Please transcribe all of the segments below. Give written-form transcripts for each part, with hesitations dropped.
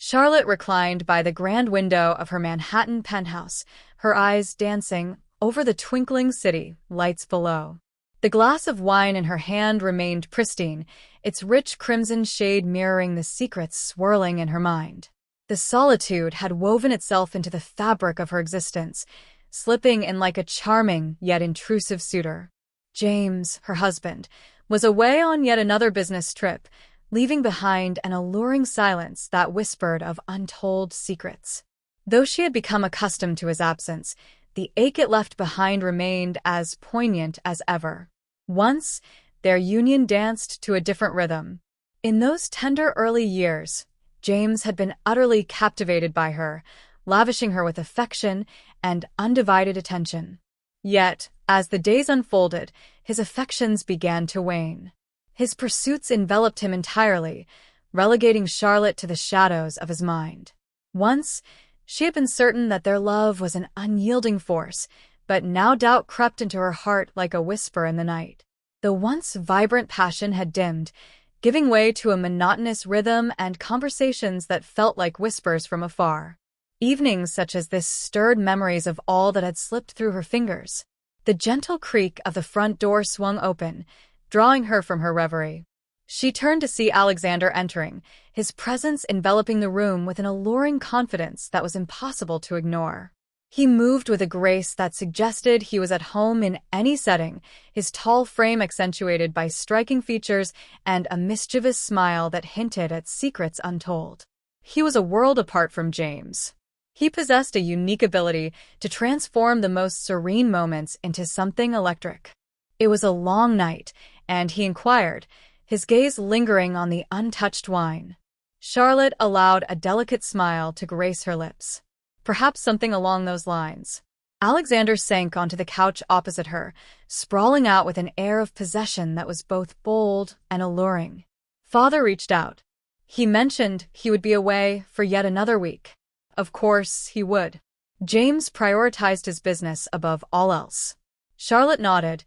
Charlotte reclined by the grand window of her Manhattan penthouse, her eyes dancing over the twinkling city lights below. The glass of wine in her hand remained pristine, its rich crimson shade mirroring the secrets swirling in her mind. The solitude had woven itself into the fabric of her existence, slipping in like a charming yet intrusive suitor. James, her husband, was away on yet another business trip, leaving behind an alluring silence that whispered of untold secrets. Though she had become accustomed to his absence, the ache it left behind remained as poignant as ever. Once, their union danced to a different rhythm. In those tender early years, James had been utterly captivated by her, lavishing her with affection and undivided attention. Yet, as the days unfolded, his affections began to wane. His pursuits enveloped him entirely, relegating Charlotte to the shadows of his mind. Once, she had been certain that their love was an unyielding force, but now doubt crept into her heart like a whisper in the night. The once vibrant passion had dimmed, giving way to a monotonous rhythm and conversations that felt like whispers from afar. Evenings such as this stirred memories of all that had slipped through her fingers. The gentle creak of the front door swung open, drawing her from her reverie. She turned to see Alexander entering, his presence enveloping the room with an alluring confidence that was impossible to ignore. He moved with a grace that suggested he was at home in any setting, his tall frame accentuated by striking features and a mischievous smile that hinted at secrets untold. He was a world apart from James. He possessed a unique ability to transform the most serene moments into something electric. It was a long night, and he inquired, his gaze lingering on the untouched wine. Charlotte allowed a delicate smile to grace her lips. Perhaps something along those lines. Alexander sank onto the couch opposite her, sprawling out with an air of possession that was both bold and alluring. Father reached out. He mentioned he would be away for yet another week. Of course, he would. James prioritized his business above all else. Charlotte nodded,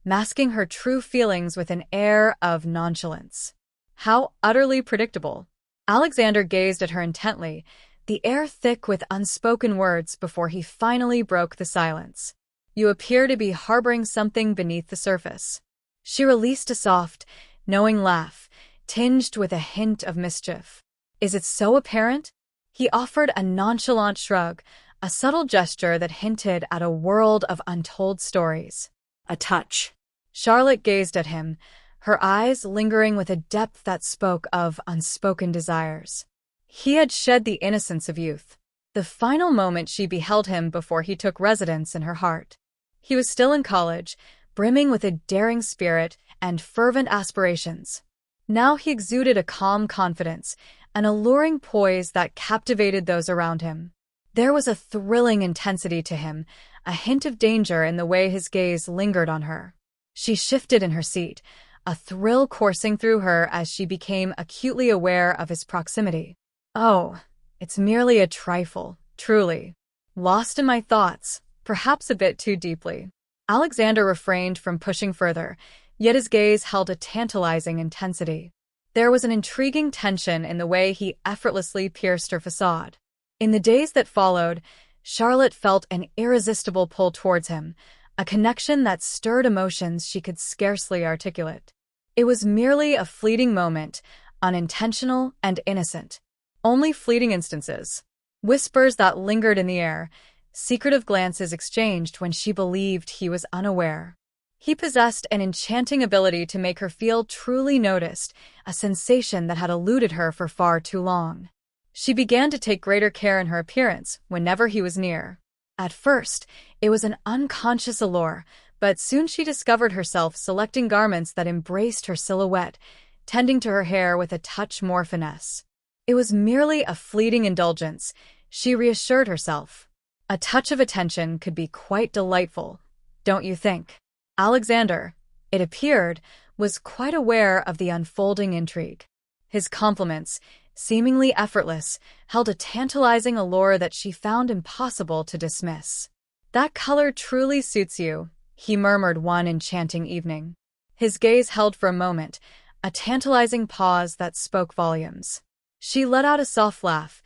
masking her true feelings with an air of nonchalance. How utterly predictable. Alexander gazed at her intently, the air thick with unspoken words before he finally broke the silence. You appear to be harboring something beneath the surface. She released a soft, knowing laugh, tinged with a hint of mischief. Is it so apparent? He offered a nonchalant shrug, a subtle gesture that hinted at a world of untold stories. A touch. Charlotte gazed at him, her eyes lingering with a depth that spoke of unspoken desires. He had shed the innocence of youth, the final moment she beheld him before he took residence in her heart. He was still in college, brimming with a daring spirit and fervent aspirations. Now he exuded a calm confidence, an alluring poise that captivated those around him. There was a thrilling intensity to him, a hint of danger in the way his gaze lingered on her. She shifted in her seat, a thrill coursing through her as she became acutely aware of his proximity. Oh, it's merely a trifle, truly. Lost in my thoughts, perhaps a bit too deeply. Alexander refrained from pushing further, yet his gaze held a tantalizing intensity. There was an intriguing tension in the way he effortlessly pierced her facade. In the days that followed, Charlotte felt an irresistible pull towards him, a connection that stirred emotions she could scarcely articulate. It was merely a fleeting moment, unintentional and innocent. Only fleeting instances. Whispers that lingered in the air, secretive glances exchanged when she believed he was unaware. He possessed an enchanting ability to make her feel truly noticed, a sensation that had eluded her for far too long. She began to take greater care in her appearance whenever he was near. At first, it was an unconscious allure, but soon she discovered herself selecting garments that embraced her silhouette, tending to her hair with a touch more finesse. It was merely a fleeting indulgence, she reassured herself. A touch of attention could be quite delightful, don't you think? Alexander, it appeared, was quite aware of the unfolding intrigue. His compliments, seemingly effortless, held a tantalizing allure that she found impossible to dismiss. That color truly suits you, he murmured one enchanting evening. His gaze held for a moment, a tantalizing pause that spoke volumes. She let out a soft laugh,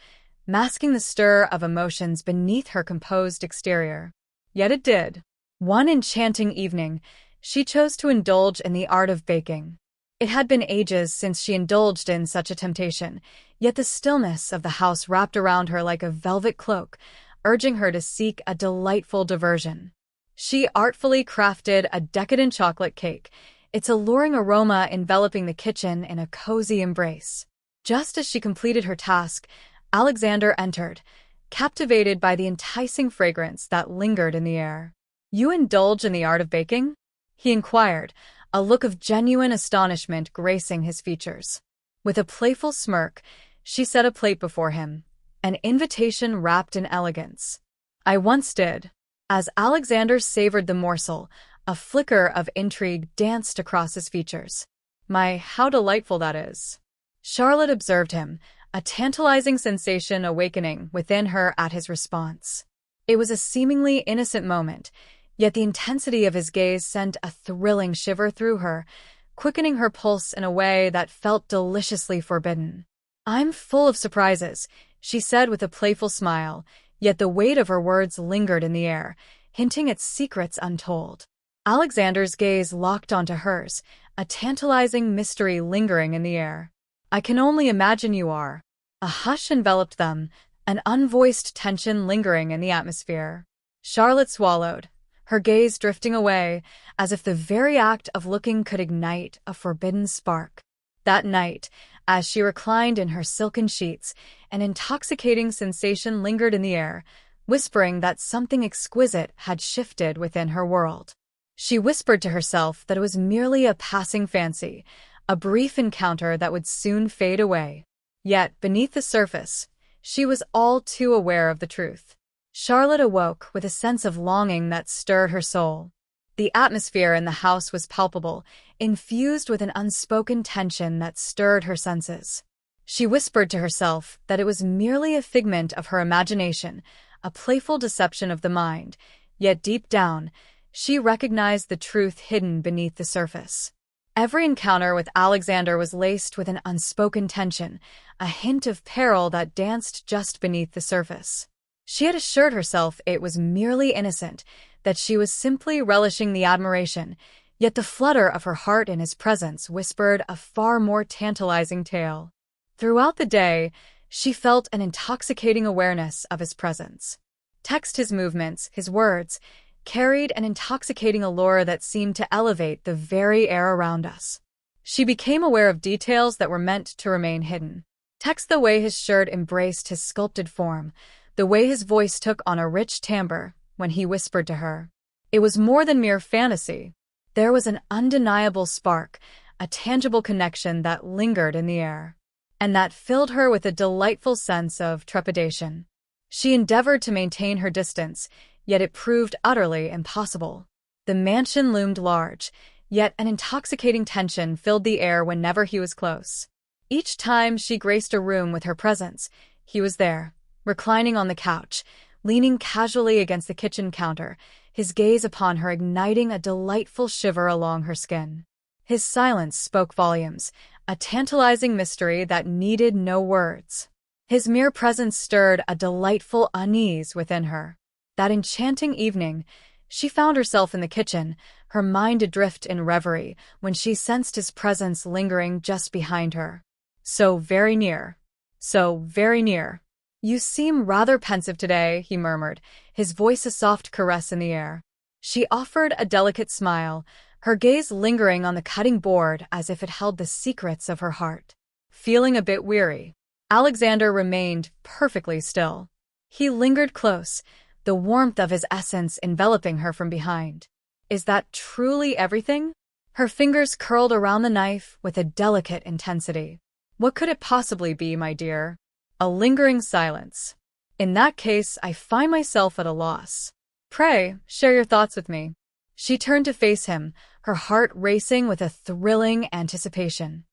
masking the stir of emotions beneath her composed exterior. Yet it did. One enchanting evening, she chose to indulge in the art of baking. It had been ages since she indulged in such a temptation, yet the stillness of the house wrapped around her like a velvet cloak, urging her to seek a delightful diversion. She artfully crafted a decadent chocolate cake, its alluring aroma enveloping the kitchen in a cozy embrace. Just as she completed her task, Alexander entered, captivated by the enticing fragrance that lingered in the air. "You indulge in the art of baking?" he inquired, a look of genuine astonishment gracing his features. With a playful smirk, she set a plate before him, an invitation wrapped in elegance. "I once did." As Alexander savored the morsel, a flicker of intrigue danced across his features. "My, how delightful that is." Charlotte observed him, a tantalizing sensation awakening within her at his response. It was a seemingly innocent moment, yet the intensity of his gaze sent a thrilling shiver through her, quickening her pulse in a way that felt deliciously forbidden. "I'm full of surprises," she said with a playful smile, yet the weight of her words lingered in the air, hinting at secrets untold. Alexander's gaze locked onto hers, a tantalizing mystery lingering in the air. "I can only imagine you are." A hush enveloped them, an unvoiced tension lingering in the atmosphere. Charlotte swallowed, her gaze drifting away, as if the very act of looking could ignite a forbidden spark. That night, as she reclined in her silken sheets, an intoxicating sensation lingered in the air, whispering that something exquisite had shifted within her world. She whispered to herself that it was merely a passing fancy, a brief encounter that would soon fade away. Yet, beneath the surface, she was all too aware of the truth. Charlotte awoke with a sense of longing that stirred her soul. The atmosphere in the house was palpable, infused with an unspoken tension that stirred her senses. She whispered to herself that it was merely a figment of her imagination, a playful deception of the mind, yet deep down, she recognized the truth hidden beneath the surface. Every encounter with Alexander was laced with an unspoken tension, a hint of peril that danced just beneath the surface. She had assured herself it was merely innocent, that she was simply relishing the admiration, yet the flutter of her heart in his presence whispered a far more tantalizing tale. Throughout the day, she felt an intoxicating awareness of his presence. His movements, his words, carried an intoxicating allure that seemed to elevate the very air around us. She became aware of details that were meant to remain hidden. The way his shirt embraced his sculpted form, the way his voice took on a rich timbre when he whispered to her. It was more than mere fantasy. There was an undeniable spark, a tangible connection that lingered in the air, and that filled her with a delightful sense of trepidation. She endeavored to maintain her distance, yet it proved utterly impossible. The mansion loomed large, yet an intoxicating tension filled the air whenever he was close. Each time she graced a room with her presence, he was there, reclining on the couch, leaning casually against the kitchen counter, his gaze upon her igniting a delightful shiver along her skin. His silence spoke volumes, a tantalizing mystery that needed no words. His mere presence stirred a delightful unease within her. That enchanting evening, she found herself in the kitchen, her mind adrift in reverie, when she sensed his presence lingering just behind her. So very near. So very near. "You seem rather pensive today," he murmured, his voice a soft caress in the air. She offered a delicate smile, her gaze lingering on the cutting board as if it held the secrets of her heart. Feeling a bit weary, Alexander remained perfectly still. He lingered close, the warmth of his essence enveloping her from behind. "Is that truly everything?" Her fingers curled around the knife with a delicate intensity. "What could it possibly be, my dear?" A lingering silence. "In that case, I find myself at a loss. Pray, share your thoughts with me." She turned to face him, her heart racing with a thrilling anticipation.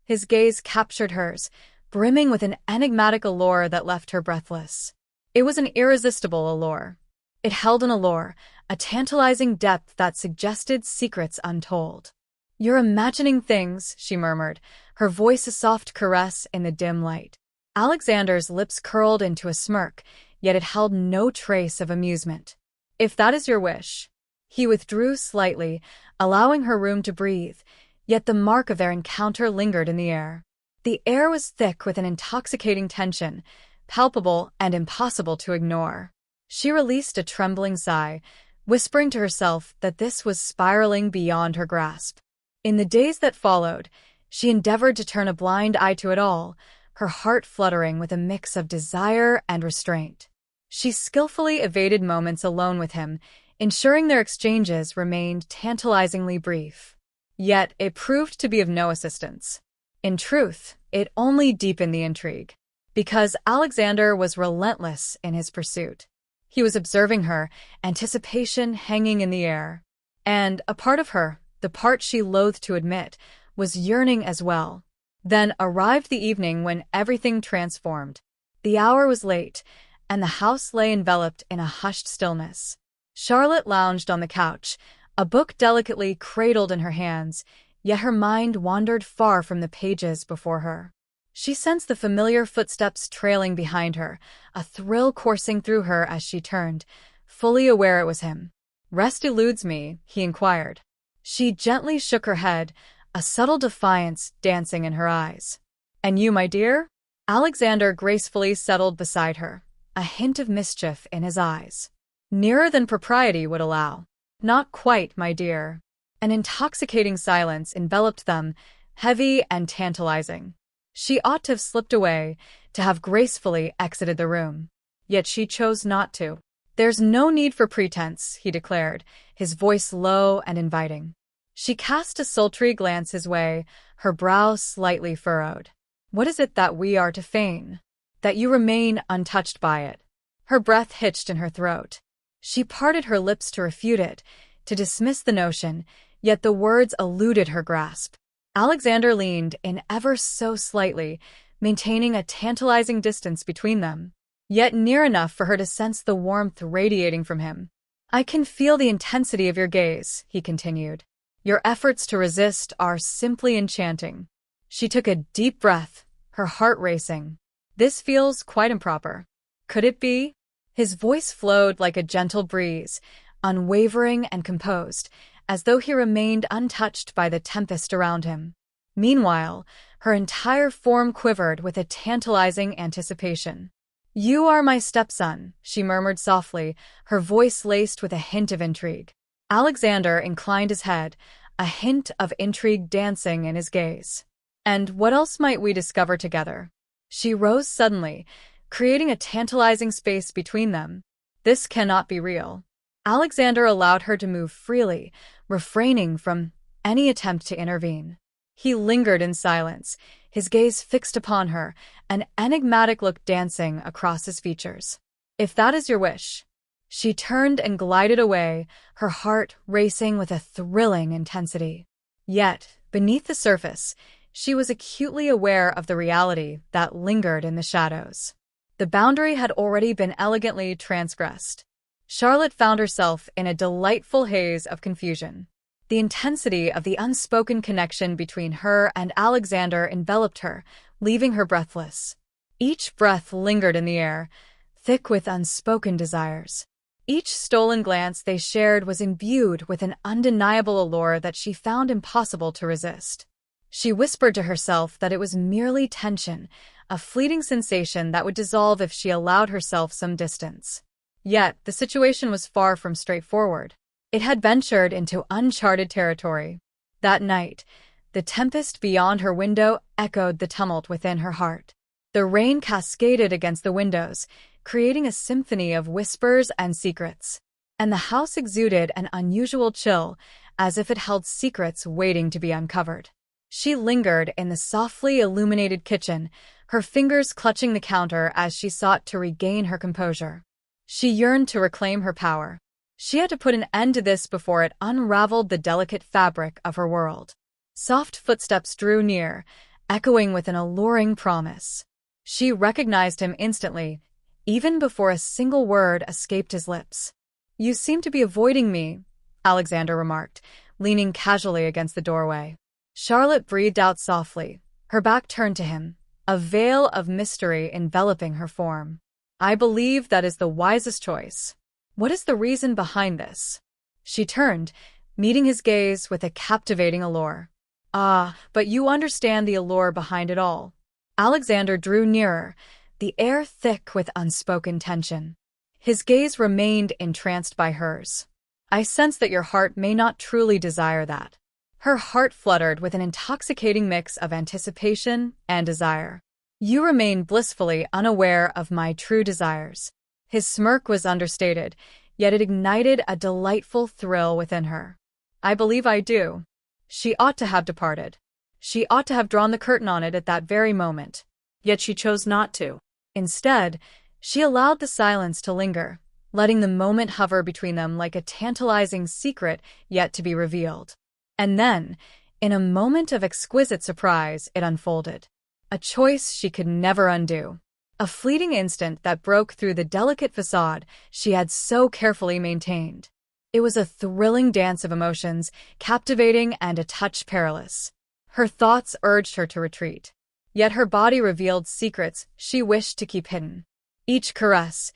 His gaze captured hers, brimming with an enigmatic allure that left her breathless. It was an irresistible allure. It held an allure, a tantalizing depth that suggested secrets untold. "You're imagining things," she murmured, her voice a soft caress in the dim light. Alexander's lips curled into a smirk, yet it held no trace of amusement. "If that is your wish." He withdrew slightly, allowing her room to breathe, yet the mark of their encounter lingered in the air. The air was thick with an intoxicating tension, palpable and impossible to ignore. She released a trembling sigh, whispering to herself that this was spiraling beyond her grasp. In the days that followed, she endeavored to turn a blind eye to it all, her heart fluttering with a mix of desire and restraint. She skillfully evaded moments alone with him, ensuring their exchanges remained tantalizingly brief. Yet it proved to be of no assistance. In truth, it only deepened the intrigue, because Alexander was relentless in his pursuit. He was observing her, anticipation hanging in the air. And a part of her, the part she loathed to admit, was yearning as well. Then arrived the evening when everything transformed. The hour was late, and the house lay enveloped in a hushed stillness. Charlotte lounged on the couch, a book delicately cradled in her hands, yet her mind wandered far from the pages before her. She sensed the familiar footsteps trailing behind her, a thrill coursing through her as she turned, fully aware it was him. "Rest eludes me?" he inquired. She gently shook her head, a subtle defiance dancing in her eyes. "And you, my dear?" Alexander gracefully settled beside her, a hint of mischief in his eyes. "Nearer than propriety would allow." "Not quite, my dear." An intoxicating silence enveloped them, heavy and tantalizing. She ought to have slipped away, to have gracefully exited the room. Yet she chose not to. "There's no need for pretense," he declared, his voice low and inviting. She cast a sultry glance his way, her brow slightly furrowed. "What is it that we are to feign? That you remain untouched by it?" Her breath hitched in her throat. She parted her lips to refute it, to dismiss the notion, yet the words eluded her grasp. Alexander leaned in ever so slightly, maintaining a tantalizing distance between them, yet near enough for her to sense the warmth radiating from him. "I can feel the intensity of your gaze," he continued. "Your efforts to resist are simply enchanting." She took a deep breath, her heart racing. "This feels quite improper. Could it be?" His voice flowed like a gentle breeze, unwavering and composed, as though he remained untouched by the tempest around him. Meanwhile, her entire form quivered with a tantalizing anticipation. "You are my stepson," she murmured softly, her voice laced with a hint of intrigue. Alexander inclined his head, a hint of intrigue dancing in his gaze. "And what else might we discover together?" She rose suddenly, creating a tantalizing space between them. "This cannot be real." Alexander allowed her to move freely, refraining from any attempt to intervene. He lingered in silence, his gaze fixed upon her, an enigmatic look dancing across his features. "If that is your wish." She turned and glided away, her heart racing with a thrilling intensity. Yet, beneath the surface, she was acutely aware of the reality that lingered in the shadows. The boundary had already been elegantly transgressed. Charlotte found herself in a delightful haze of confusion. The intensity of the unspoken connection between her and Alexander enveloped her, leaving her breathless. Each breath lingered in the air, thick with unspoken desires. Each stolen glance they shared was imbued with an undeniable allure that she found impossible to resist. She whispered to herself that it was merely tension, a fleeting sensation that would dissolve if she allowed herself some distance. Yet, the situation was far from straightforward. It had ventured into uncharted territory. That night, the tempest beyond her window echoed the tumult within her heart. The rain cascaded against the windows, creating a symphony of whispers and secrets. And the house exuded an unusual chill, as if it held secrets waiting to be uncovered. She lingered in the softly illuminated kitchen, her fingers clutching the counter as she sought to regain her composure. She yearned to reclaim her power. She had to put an end to this before it unraveled the delicate fabric of her world. Soft footsteps drew near, echoing with an alluring promise. She recognized him instantly, even before a single word escaped his lips. "You seem to be avoiding me," Alexander remarked, leaning casually against the doorway. Charlotte breathed out softly, her back turned to him, a veil of mystery enveloping her form. I believe that is the wisest choice. What is the reason behind this? She turned, meeting his gaze with a captivating allure. Ah, but you understand the allure behind it all. Alexander drew nearer, the air thick with unspoken tension. His gaze remained entranced by hers. I sense that your heart may not truly desire that. Her heart fluttered with an intoxicating mix of anticipation and desire. You remain blissfully unaware of my true desires. His smirk was understated, yet it ignited a delightful thrill within her. I believe I do. She ought to have departed. She ought to have drawn the curtain on it at that very moment. Yet she chose not to. Instead, she allowed the silence to linger, letting the moment hover between them like a tantalizing secret yet to be revealed. And then, in a moment of exquisite surprise, it unfolded. A choice she could never undo. A fleeting instant that broke through the delicate facade she had so carefully maintained. It was a thrilling dance of emotions, captivating and a touch perilous. Her thoughts urged her to retreat. Yet her body revealed secrets she wished to keep hidden. Each caress,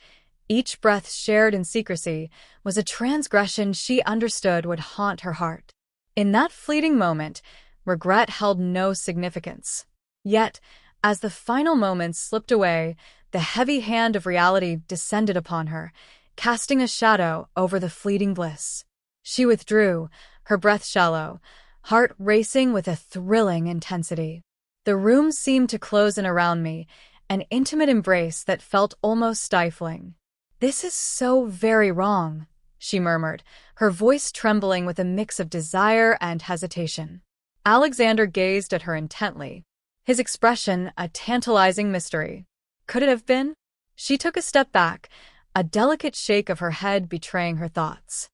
each breath shared in secrecy, was a transgression she understood would haunt her heart. In that fleeting moment, regret held no significance. Yet, as the final moments slipped away, the heavy hand of reality descended upon her, casting a shadow over the fleeting bliss. She withdrew, her breath shallow, heart racing with a thrilling intensity. The room seemed to close in around me, an intimate embrace that felt almost stifling. "This is so very wrong," she murmured, her voice trembling with a mix of desire and hesitation. Alexander gazed at her intently, his expression a tantalizing mystery. Could it have been? She took a step back, a delicate shake of her head betraying her thoughts.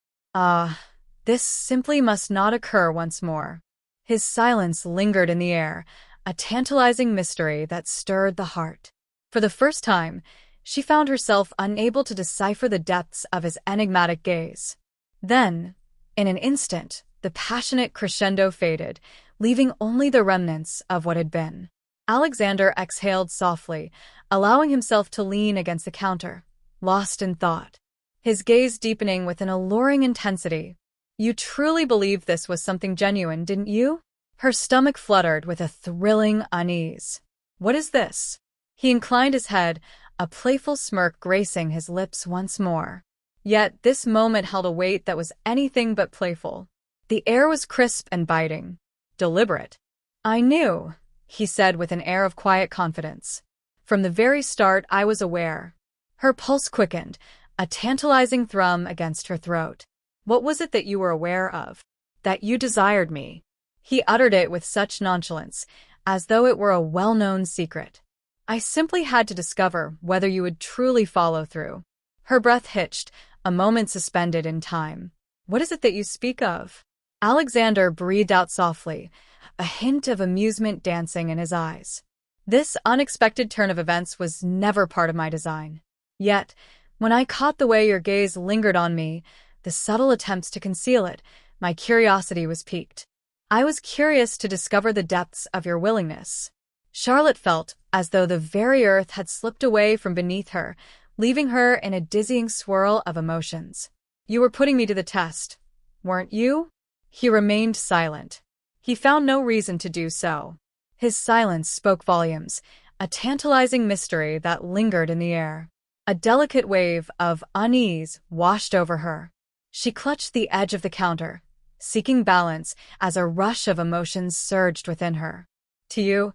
This simply must not occur once more. His silence lingered in the air, a tantalizing mystery that stirred the heart. For the first time, she found herself unable to decipher the depths of his enigmatic gaze. Then, in an instant, the passionate crescendo faded, leaving only the remnants of what had been. Alexander exhaled softly, allowing himself to lean against the counter, lost in thought, his gaze deepening with an alluring intensity. "You truly believed this was something genuine, didn't you?" Her stomach fluttered with a thrilling unease. "What is this?" He inclined his head, a playful smirk gracing his lips once more. Yet this moment held a weight that was anything but playful. The air was crisp and biting, deliberate. "I knew," he said with an air of quiet confidence. "From the very start, I was aware." Her pulse quickened, a tantalizing thrum against her throat. "What was it that you were aware of?" "That you desired me." He uttered it with such nonchalance, as though it were a well-known secret. "I simply had to discover whether you would truly follow through." Her breath hitched, a moment suspended in time. "What is it that you speak of?" Alexander breathed out softly, a hint of amusement dancing in his eyes. "This unexpected turn of events was never part of my design. Yet, when I caught the way your gaze lingered on me, the subtle attempts to conceal it, my curiosity was piqued. I was curious to discover the depths of your willingness." Charlotte felt as though the very earth had slipped away from beneath her, leaving her in a dizzying swirl of emotions. "You were putting me to the test, weren't you?" He remained silent. He found no reason to do so. His silence spoke volumes, a tantalizing mystery that lingered in the air. A delicate wave of unease washed over her. She clutched the edge of the counter, seeking balance as a rush of emotions surged within her. "To you,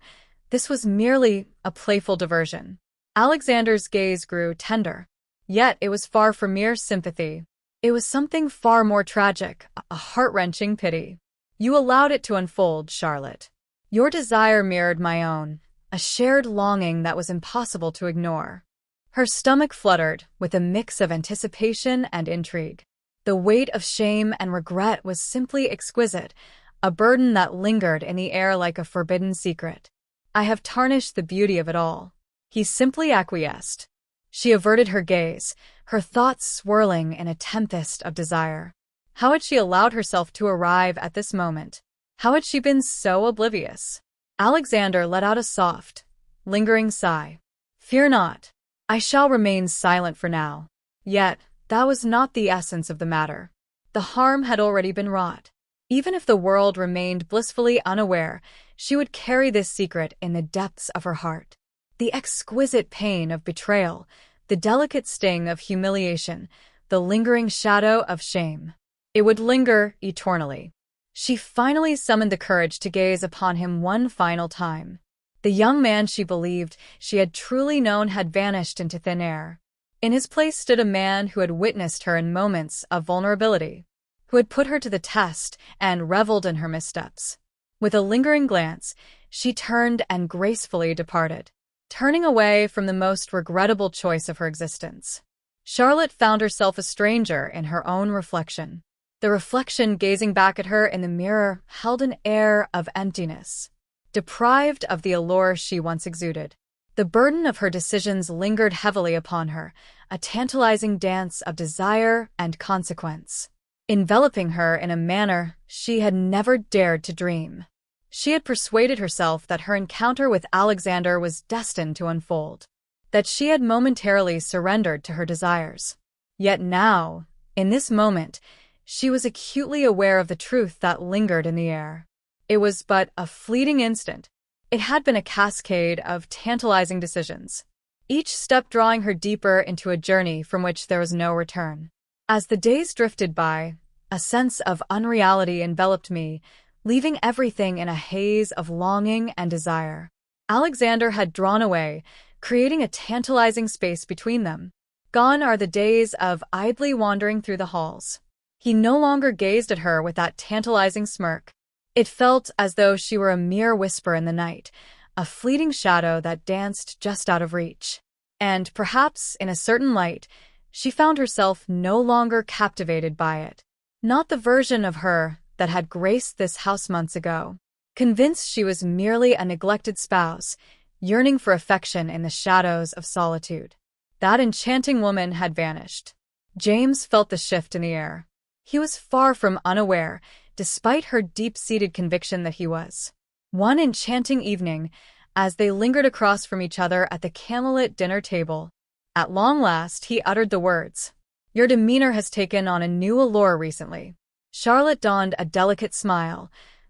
this was merely a playful diversion." Alexander's gaze grew tender. Yet it was far from mere sympathy. It was something far more tragic, a heart-wrenching pity. "You allowed it to unfold, Charlotte. Your desire mirrored my own, a shared longing that was impossible to ignore." Her stomach fluttered with a mix of anticipation and intrigue. The weight of shame and regret was simply exquisite, a burden that lingered in the air like a forbidden secret. "I have tarnished the beauty of it all." He simply acquiesced. She averted her gaze, her thoughts swirling in a tempest of desire. How had she allowed herself to arrive at this moment? How had she been so oblivious? Alexander let out a soft, lingering sigh. "Fear not. I shall remain silent for now." Yet, that was not the essence of the matter. The harm had already been wrought. Even if the world remained blissfully unaware, she would carry this secret in the depths of her heart. The exquisite pain of betrayal, the delicate sting of humiliation, the lingering shadow of shame. It would linger eternally. She finally summoned the courage to gaze upon him one final time. The young man she believed she had truly known had vanished into thin air. In his place stood a man who had witnessed her in moments of vulnerability, who had put her to the test and reveled in her missteps. With a lingering glance, she turned and gracefully departed, turning away from the most regrettable choice of her existence. Charlotte found herself a stranger in her own reflection. The reflection gazing back at her in the mirror held an air of emptiness, deprived of the allure she once exuded. The burden of her decisions lingered heavily upon her, a tantalizing dance of desire and consequence, enveloping her in a manner she had never dared to dream. She had persuaded herself that her encounter with Alexander was destined to unfold, that she had momentarily surrendered to her desires. Yet now, in this moment, she was acutely aware of the truth that lingered in the air. It was but a fleeting instant. It had been a cascade of tantalizing decisions, each step drawing her deeper into a journey from which there was no return. As the days drifted by, a sense of unreality enveloped me, leaving everything in a haze of longing and desire. Alexander had drawn away, creating a tantalizing space between them. Gone are the days of idly wandering through the halls. He no longer gazed at her with that tantalizing smirk. It felt as though she were a mere whisper in the night, a fleeting shadow that danced just out of reach. And perhaps, in a certain light, she found herself no longer captivated by it. Not the version of her that had graced this house months ago. Convinced she was merely a neglected spouse, yearning for affection in the shadows of solitude. That enchanting woman had vanished. James felt the shift in the air. He was far from unaware, despite her deep-seated conviction that he was. One enchanting evening, as they lingered across from each other at the candlelit dinner table, at long last he uttered the words, "Your demeanor has taken on a new allure recently." Charlotte donned a delicate smile,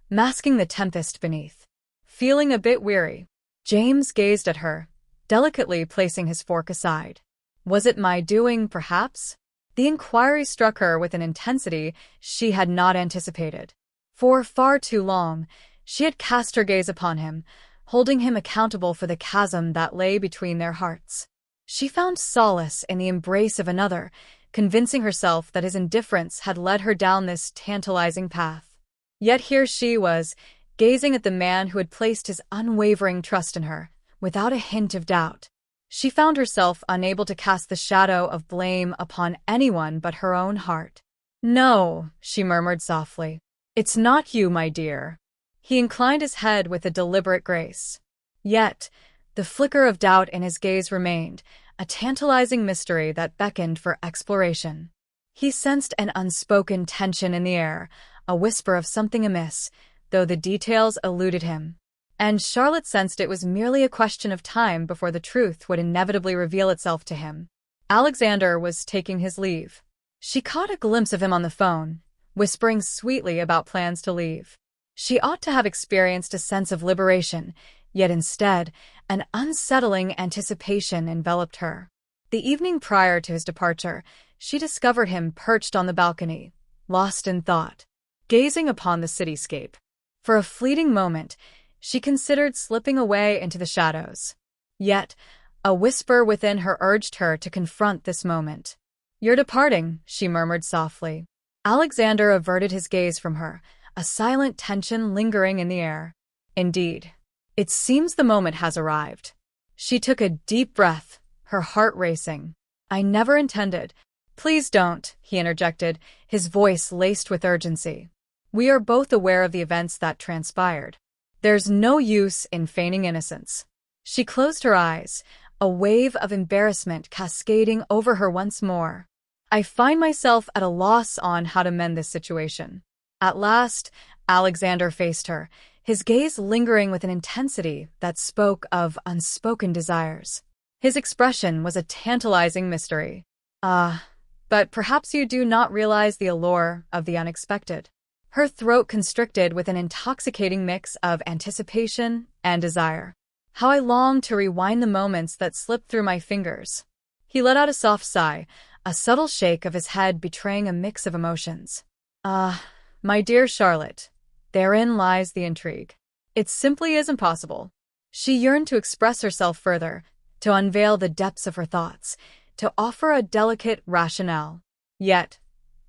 masking the tempest beneath. Feeling a bit weary, James gazed at her, delicately placing his fork aside. Was it my doing, perhaps? The inquiry struck her with an intensity she had not anticipated. For far too long, she had cast her gaze upon him, holding him accountable for the chasm that lay between their hearts. She found solace in the embrace of another, convincing herself that his indifference had led her down this tantalizing path. Yet here she was, gazing at the man who had placed his unwavering trust in her, without a hint of doubt. She found herself unable to cast the shadow of blame upon anyone but her own heart. "No," she murmured softly. "It's not you, my dear." He inclined his head with a deliberate grace. Yet, the flicker of doubt in his gaze remained, a tantalizing mystery that beckoned for exploration. He sensed an unspoken tension in the air, a whisper of something amiss, though the details eluded him. And Charlotte sensed it was merely a question of time before the truth would inevitably reveal itself to him. Alexander was taking his leave. She caught a glimpse of him on the phone, whispering sweetly about plans to leave. She ought to have experienced a sense of liberation, yet instead, an unsettling anticipation enveloped her. The evening prior to his departure, she discovered him perched on the balcony, lost in thought, gazing upon the cityscape. For a fleeting moment, she considered slipping away into the shadows. Yet, a whisper within her urged her to confront this moment. "You're departing," she murmured softly. Alexander averted his gaze from her, a silent tension lingering in the air. "Indeed. It seems the moment has arrived." She took a deep breath, her heart racing. "I never intended—" "Please don't," he interjected, his voice laced with urgency. "We are both aware of the events that transpired. There's no use in feigning innocence." She closed her eyes, a wave of embarrassment cascading over her once more. "I find myself at a loss on how to mend this situation." At last, Alexander faced her, his gaze lingering with an intensity that spoke of unspoken desires. His expression was a tantalizing mystery. But perhaps you do not realize the allure of the unexpected. Her throat constricted with an intoxicating mix of anticipation and desire. How I longed to rewind the moments that slipped through my fingers. He let out a soft sigh, a subtle shake of his head betraying a mix of emotions. My dear Charlotte, therein lies the intrigue. It simply isn't possible. She yearned to express herself further, to unveil the depths of her thoughts, to offer a delicate rationale. Yet,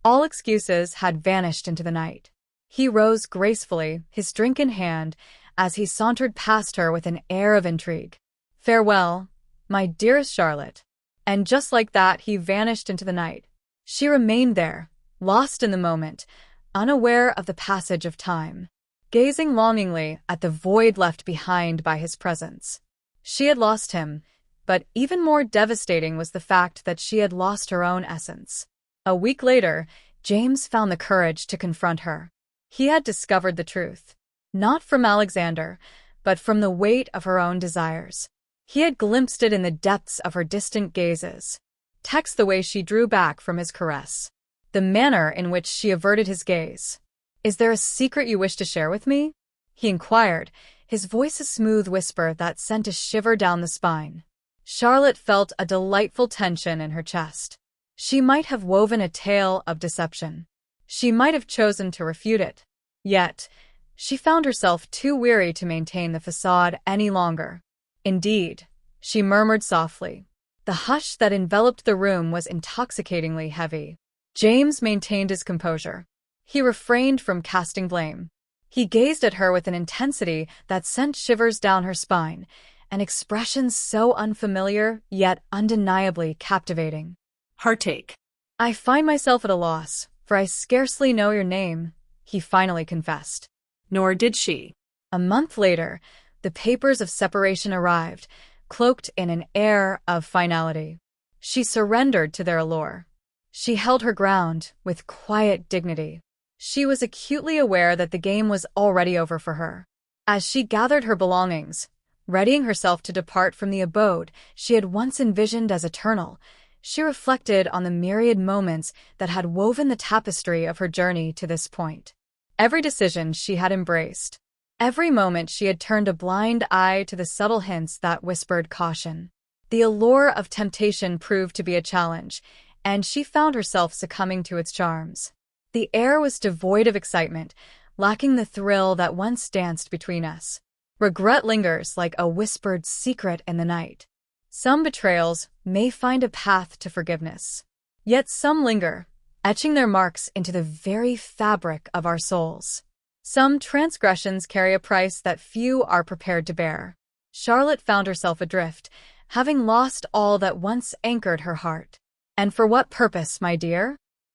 all excuses had vanished into the night. He rose gracefully, his drink in hand, as he sauntered past her with an air of intrigue. Farewell, my dearest Charlotte. And just like that, he vanished into the night. She remained there, lost in the moment, unaware of the passage of time, gazing longingly at the void left behind by his presence. She had lost him, but even more devastating was the fact that she had lost her own essence. A week later, James found the courage to confront her. He had discovered the truth, not from Alexander, but from the weight of her own desires. He had glimpsed it in the depths of her distant gazes, text the way she drew back from his caress, the manner in which she averted his gaze. "Is there a secret you wish to share with me?" he inquired, his voice a smooth whisper that sent a shiver down the spine. Charlotte felt a delightful tension in her chest. She might have woven a tale of deception. She might have chosen to refute it. Yet, she found herself too weary to maintain the facade any longer. "Indeed," she murmured softly. The hush that enveloped the room was intoxicatingly heavy. James maintained his composure. He refrained from casting blame. He gazed at her with an intensity that sent shivers down her spine, an expression so unfamiliar yet undeniably captivating. Heartache. "I find myself at a loss, for I scarcely know your name," he finally confessed. Nor did she. A month later, the papers of separation arrived, cloaked in an air of finality. She surrendered to their allure. She held her ground with quiet dignity. She was acutely aware that the game was already over for her. As she gathered her belongings, readying herself to depart from the abode she had once envisioned as eternal, she reflected on the myriad moments that had woven the tapestry of her journey to this point. Every decision she had embraced. Every moment she had turned a blind eye to the subtle hints that whispered caution. The allure of temptation proved to be a challenge, and she found herself succumbing to its charms. The air was devoid of excitement, lacking the thrill that once danced between us. Regret lingers like a whispered secret in the night. Some betrayals may find a path to forgiveness. Yet some linger, etching their marks into the very fabric of our souls. Some transgressions carry a price that few are prepared to bear. Charlotte found herself adrift, having lost all that once anchored her heart. "And for what purpose, my dear?"